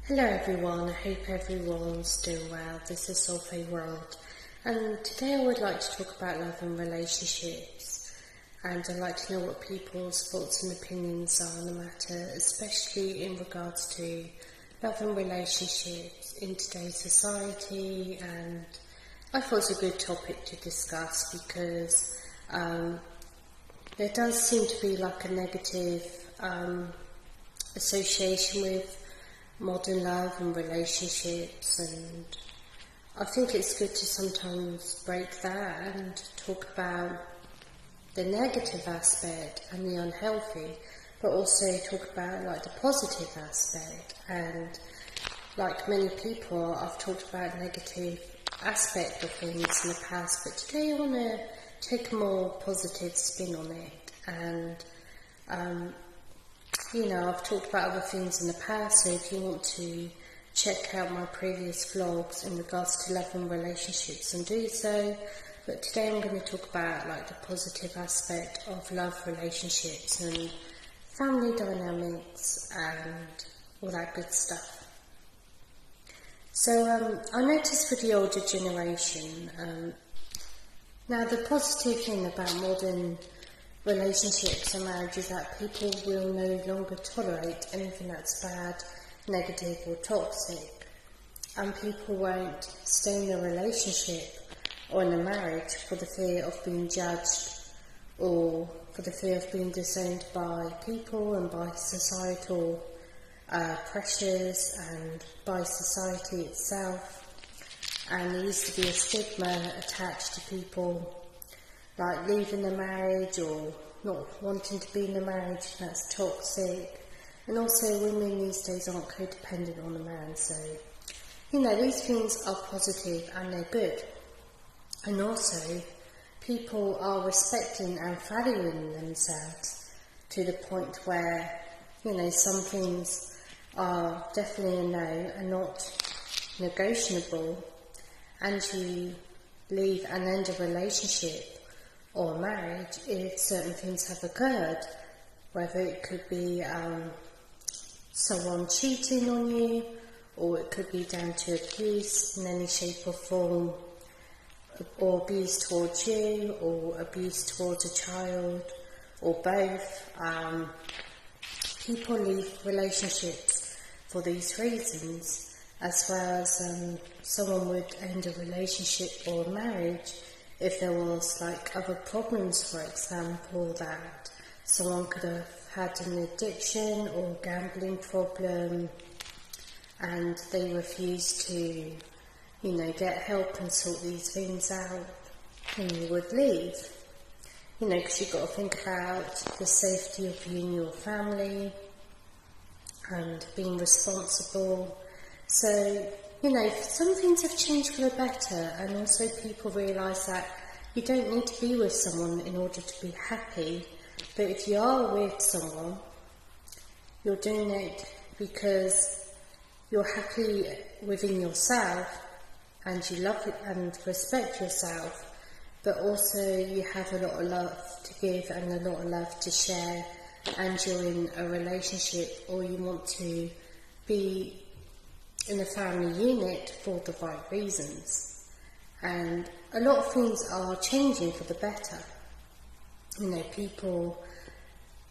Hello everyone, I hope everyone's doing well. This is Soulfay World, and today I would like to talk about love and relationships, and I'd like to know what people's thoughts and opinions are on the matter, especially in regards to love and relationships in today's society. And I thought it was a good topic to discuss because there does seem to be like a negative association with modern love and relationships, and I think it's good to sometimes break that and talk about the negative aspect and the unhealthy, but also talk about like the positive aspect. And like many people, I've talked about negative aspect of things in the past, but today I want to take a more positive spin on it. And I've talked about other things in the past, so if you want to check out my previous vlogs in regards to love and relationships, then do so. But today I'm going to talk about like the positive aspect of love, relationships and family dynamics and all that good stuff. So I noticed for the older generation, now the positive thing about modern relationships and marriage is that people will no longer tolerate anything that's bad, negative or toxic, and people won't stay in a relationship or in a marriage for the fear of being judged or for the fear of being disowned by people and by societal pressures and by society itself. And there used to be a stigma attached to people like leaving the marriage or not wanting to be in the marriage, that's toxic. And also women these days aren't codependent on a man, so these things are positive and they're good. And also people are respecting and valuing themselves to the point where some things are definitely a no and not negotiable, and you leave and end a relationship or marriage if certain things have occurred, whether it could be someone cheating on you, or it could be down to abuse in any shape or form, or abuse towards you, or abuse towards a child, or both. People leave relationships for these reasons, as well as someone would end a relationship or a marriage if there was like other problems, for example, that someone could have had an addiction or gambling problem and they refused to get help and sort these things out, and you would leave, because you've got to think about the safety of you and your family and being responsible. So some things have changed for the better, and also people realise that you don't need to be with someone in order to be happy. But if you are with someone, you're doing it because you're happy within yourself and you love it and respect yourself, but also you have a lot of love to give and a lot of love to share, and you're in a relationship or you want to be in a family unit for the right reasons. And a lot of things are changing for the better. People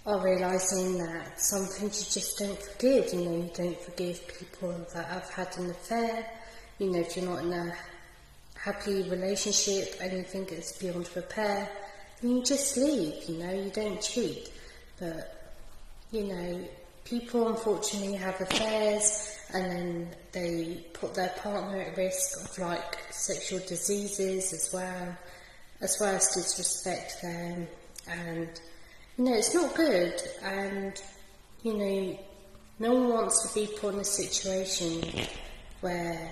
are realising that some things you just don't forgive. You don't forgive people that have had an affair. If you're not in a happy relationship and you think it's beyond repair, then you just leave, you don't cheat. But, people unfortunately have affairs and then they put their partner at risk of like sexual diseases as well as disrespect them, and it's not good. And no one wants to be put in a situation where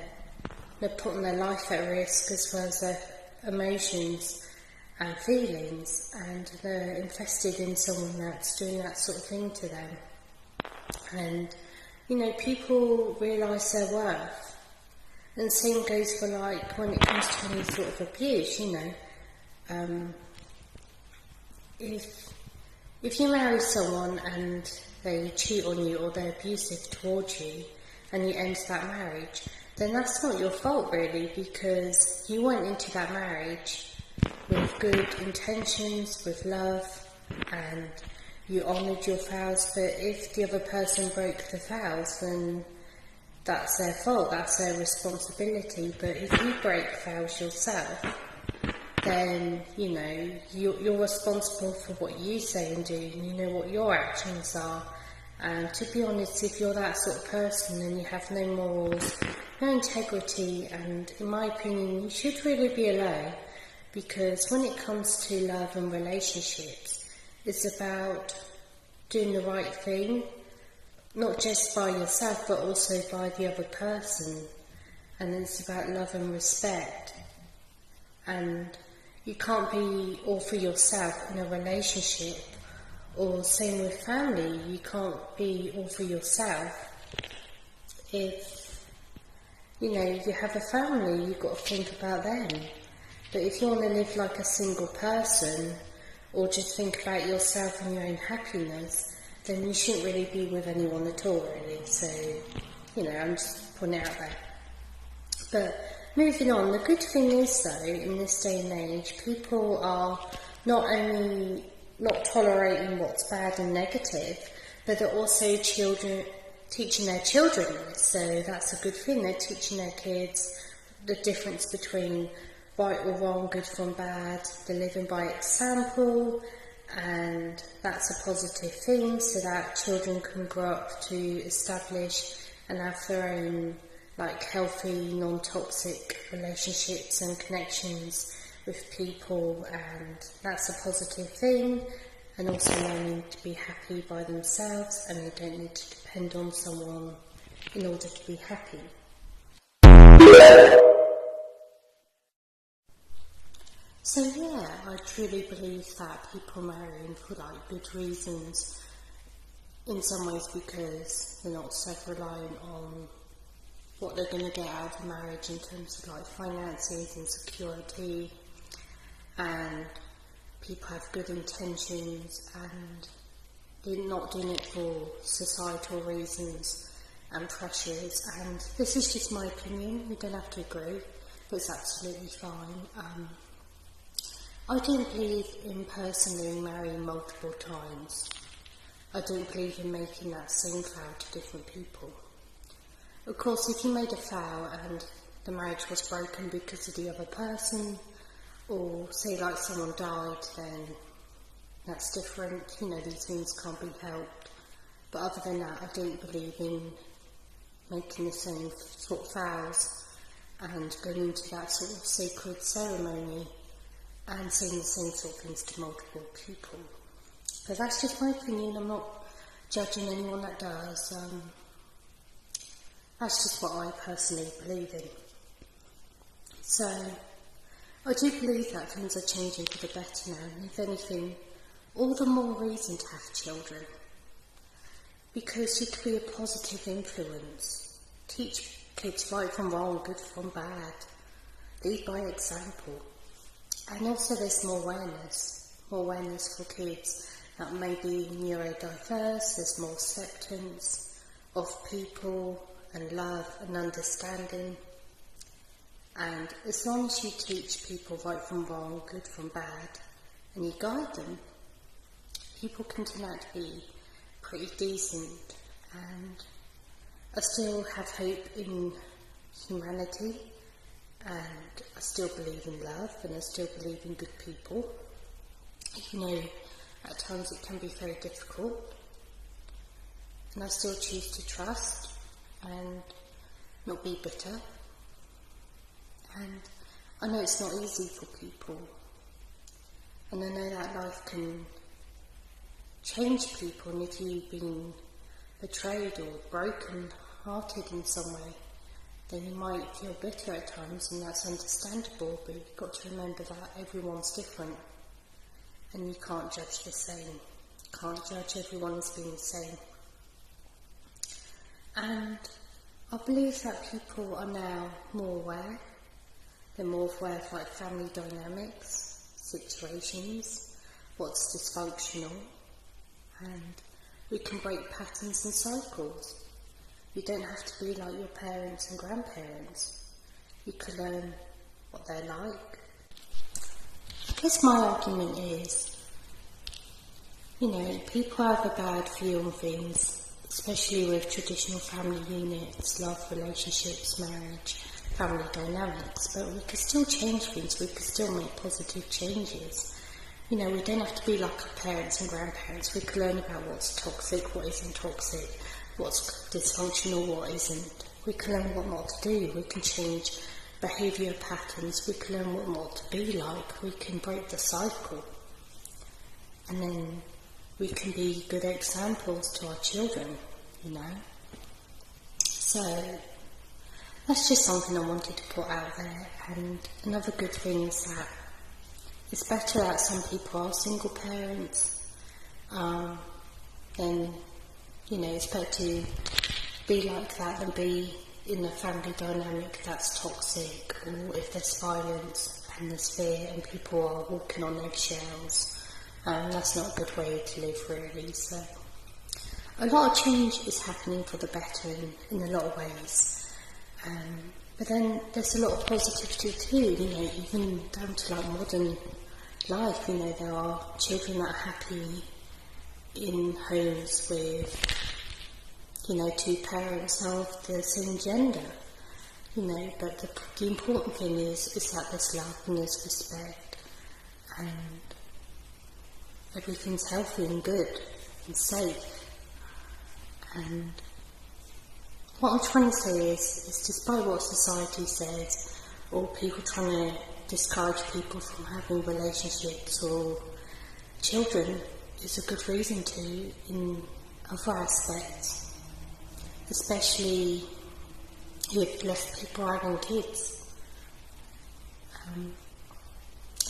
they're putting their life at risk as well as their emotions and feelings, and they're invested in someone that's doing that sort of thing to them. And people realise their worth. And the same goes for like when it comes to any sort of abuse, if you marry someone and they cheat on you or they're abusive towards you, and you end that marriage, then that's not your fault really, because you went into that marriage with good intentions, with love, and you honoured your vows. But if the other person broke the vows, then that's their fault, that's their responsibility. But if you break vows yourself, then, you know, you're responsible for what you say and do, and you know what your actions are. And to be honest, if you're that sort of person and you have no morals, no integrity, and in my opinion, you should really be alone, because when it comes to love and relationships, it's about doing the right thing, not just by yourself, but also by the other person. And it's about love and respect. And you can't be all for yourself in a relationship, or same with family, you can't be all for yourself. If, you know, you have a family, you've got to think about them. But if you want to live like a single person, or just think about yourself and your own happiness, then you shouldn't really be with anyone at all, really. So, you know, I'm just putting it out there. But moving on, the good thing is though, in this day and age, people are not only not tolerating what's bad and negative, but they're also teaching their children this. So that's a good thing. They're teaching their kids the difference between right or wrong, good from bad. They're living by example, and that's a positive thing, so that children can grow up to establish and have their own like healthy, non-toxic relationships and connections with people, and that's a positive thing. And also learning to be happy by themselves, and they don't need to depend on someone in order to be happy. So yeah, I truly believe that people marry for like good reasons, in some ways because they're not self-reliant on what they're going to get out of marriage in terms of like finances and security, and people have good intentions and they're not doing it for societal reasons and pressures. And this is just my opinion, you don't have to agree, but it's absolutely fine. I don't believe in personally marrying multiple times. I don't believe in making that same vow to different people. Of course, if you made a vow and the marriage was broken because of the other person, or say like someone died, then that's different. You know, these things can't be helped. But other than that, I don't believe in making the same sort of vows and going into that sort of sacred ceremony and saying the same sort of things to multiple people. But that's just my opinion. I'm not judging anyone that does. That's just what I personally believe in. So, I do believe that things are changing for the better now, and if anything, all the more reason to have children. Because you can be a positive influence, teach kids right from wrong, good from bad, lead by example. And also there's more awareness for kids that may be neurodiverse, there's more acceptance of people and love and understanding. And as long as you teach people right from wrong, good from bad, and you guide them, people can turn out to be pretty decent. And I still have hope in humanity, and I still believe in love, and I still believe in good people. You know, at times it can be very difficult, and I still choose to trust and not be bitter. And I know it's not easy for people, and I know that life can change people, and if you've been betrayed or broken hearted in some way, then you might feel bitter at times, and that's understandable, but you've got to remember that everyone's different and you can't judge the same. You can't judge everyone as being the same. And I believe that people are now more aware. They're more aware of like family dynamics, situations, what's dysfunctional, and we can break patterns and cycles. You don't have to be like your parents and grandparents. You can learn what they're like. I guess my argument is, people have a bad view on things, especially with traditional family units, love relationships, marriage, family dynamics, but we can still change things, we can still make positive changes. We don't have to be like our parents and grandparents. We can learn about what's toxic, what isn't toxic, what's dysfunctional, what isn't. We can learn what not to do. We can change behaviour patterns. We can learn what not to be like. We can break the cycle. And then we can be good examples to our children, So, that's just something I wanted to put out there. And another good thing is that it's better that some people are single parents, then, it's better to be like that than be in a family dynamic that's toxic, or if there's violence and there's fear and people are walking on eggshells. That's not a good way to live, really. So, a lot of change is happening for the better in a lot of ways. But then there's a lot of positivity too, even down to like modern life. There are children that are happy in homes with, two parents of the same gender, but the important thing is that there's love and there's respect and everything's healthy and good and safe. And what I'm trying to say is despite what society says, or people trying to discourage people from having relationships or children, is a good reason to in other aspects, especially if less people are having kids.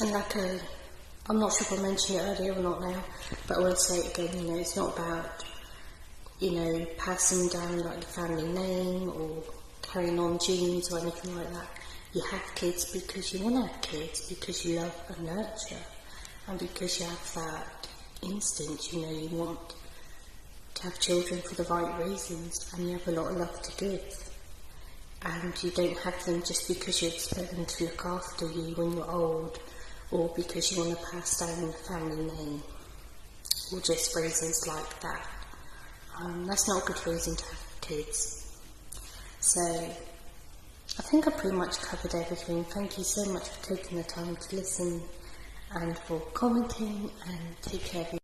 And I'm not sure if I mentioned it earlier or not now, but I will say it again, it's not about passing down like the family name or carrying on genes or anything like that. You have kids because you want to have kids, because you love and nurture, and because you have that instinct, you want to have children for the right reasons, and you have a lot of love to give. And you don't have them just because you expect them to look after you when you're old, or because you want to pass down the family name, or just reasons like that. That's not a good reason to have kids. So, I think I pretty much covered everything. Thank you so much for taking the time to listen and for commenting, and take care of you.